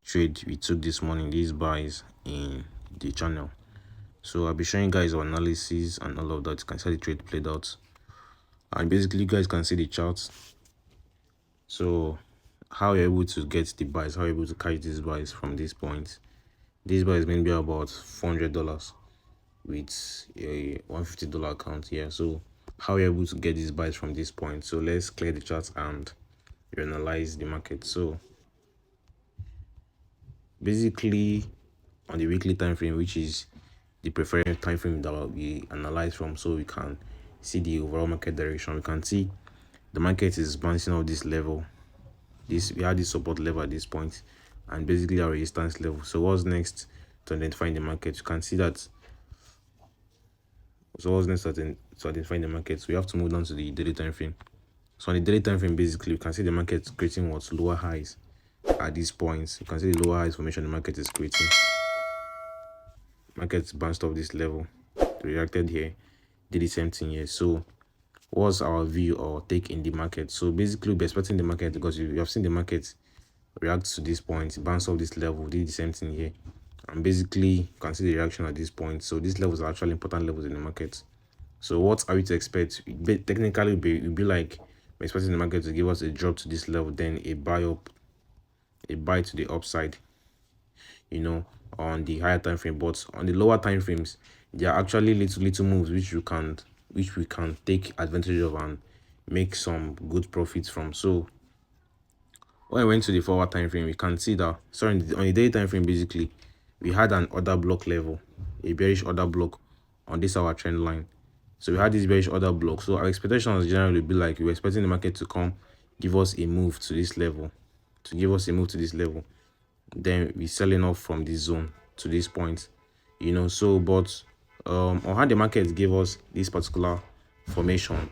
trade we took this morning, these buys in the channel. So I'll be showing you guys our analysis and all of that. You can see how the trade played out, and basically you guys can see the charts. So how you're able to get the buys, how you're able to catch these buys from this point. This buy is going to be about $400 with a $150 account here. So how you're able to get these buys from this point. So let's clear the charts and analyze the market. So basically on the weekly time frame, which is the preferred time frame that we analyze from, so we can see the overall market direction. We can see the market is bouncing off this level. We had this support level at this point, and basically our resistance level. So what's next to identifying the market? You can see that. So what's next to identifying the market? So we have to move down to the daily time frame. So on the daily time frame, basically you can see the market creating what lower highs at these points. You can see the lower highs formation the market is creating. Markets bounced off this level, reacted here, did the same thing here. So what's our view or take in the market? So basically we're expecting the market, because you have seen the market react to this point, bounce off this level, did the same thing here, and basically you can see the reaction at this point. So these levels are actually important levels in the market. So what are we to expect? Technically it'd be like we're expecting the market to give us a drop to this level, then a buy to the upside, on the higher time frame. But on the lower time frames, there are actually little moves which we can take advantage of and make some good profits from. So when I went to the forward time frame, we can see that on the daily time frame, basically we had an order block level, a bearish order block on this our trend line. So we had this bearish order block. So our expectations generally be like, we were expecting the market to come give us a move to this level, then we selling off from this zone to this point, so but on how the market gave us this particular formation,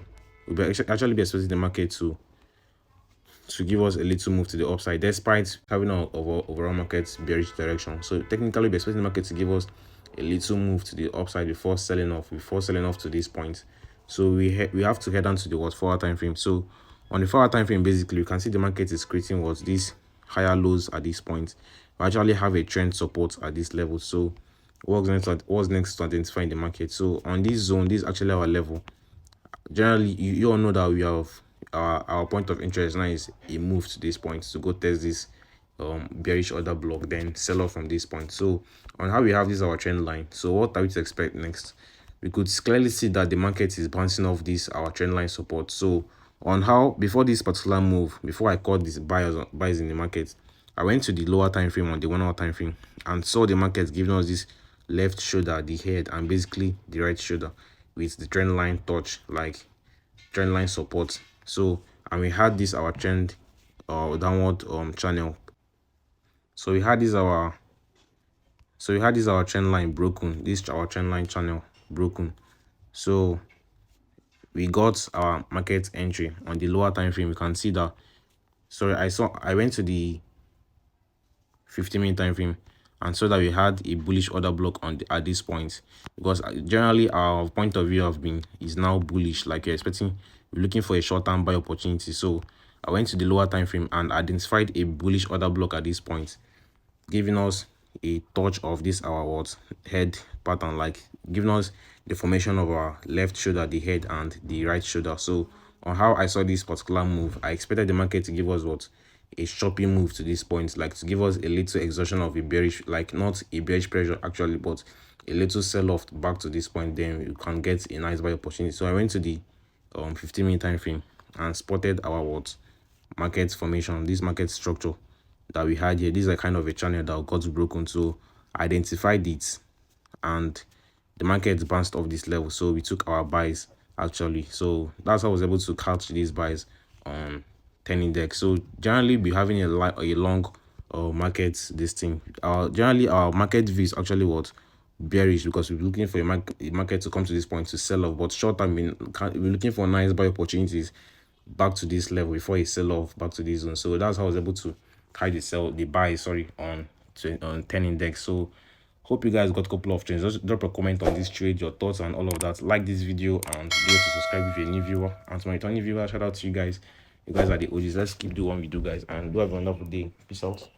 we'll actually be expecting the market to give us a little move to the upside despite having an overall market bearish direction. So technically we're expecting the market to give us a little move to the upside before selling off to this point. So we have to head down to the forward time frame. So on the forward time frame, basically you can see the market is creating these higher lows at this point. We actually have a trend support at this level. So what's next to identifying the market? So on this zone, this is actually our level. Generally you all know that we have our point of interest now is a move to this point to go test this bearish order block, then sell off from this point. So on how we have this our trend line, so what are we to expect next? We could clearly see that the market is bouncing off this our trend line support. So on how, before this particular move, before I called this buys in the market, I went to the lower time frame on the 1 hour time frame and saw the market giving us this left shoulder, the head, and basically the right shoulder with the trend line touch, like trend line support. So and we had this our trend downward channel. So we had this our trend line broken, this our trend line channel broken. So we got our market entry on the lower time frame. You can see that. Sorry, I went to the 15-minute time frame and saw that we had a bullish order block at this point, because generally our point of view is now bullish, like we're looking for a short-term buy opportunity. So I went to the lower time frame and identified a bullish order block at this point, giving us a touch of this our head pattern, like giving us the formation of our left shoulder, the head, and the right shoulder. So on how I saw this particular move, I expected the market to give us a choppy move to this point, like to give us a little exhaustion of a bearish, like not a bearish pressure actually, but a little sell off back to this point, then you can get a nice buy opportunity. So I went to the 15-minute time frame and spotted our market formation, this market structure that we had here. This is a kind of a channel that got broken, so I identified it and the market bounced off this level, so we took our buys actually. So that's how I was able to catch these buys on 10 index. So generally be having a long market this thing. Generally our market view is actually bearish, because we're looking for a market to come to this point to sell off, but short term we're looking for nice buy opportunities back to this level before a sell off back to this zone. So that's how I was able to catch the buy on 10 index. So hope you guys got a couple of trades. Just drop a comment on this trade, your thoughts and all of that. Like this video and do to subscribe if you're a new viewer, and to my returning viewer, shout out to you guys. You guys are the OGs. Let's keep doing what we do, guys, and do have a wonderful day. Peace out.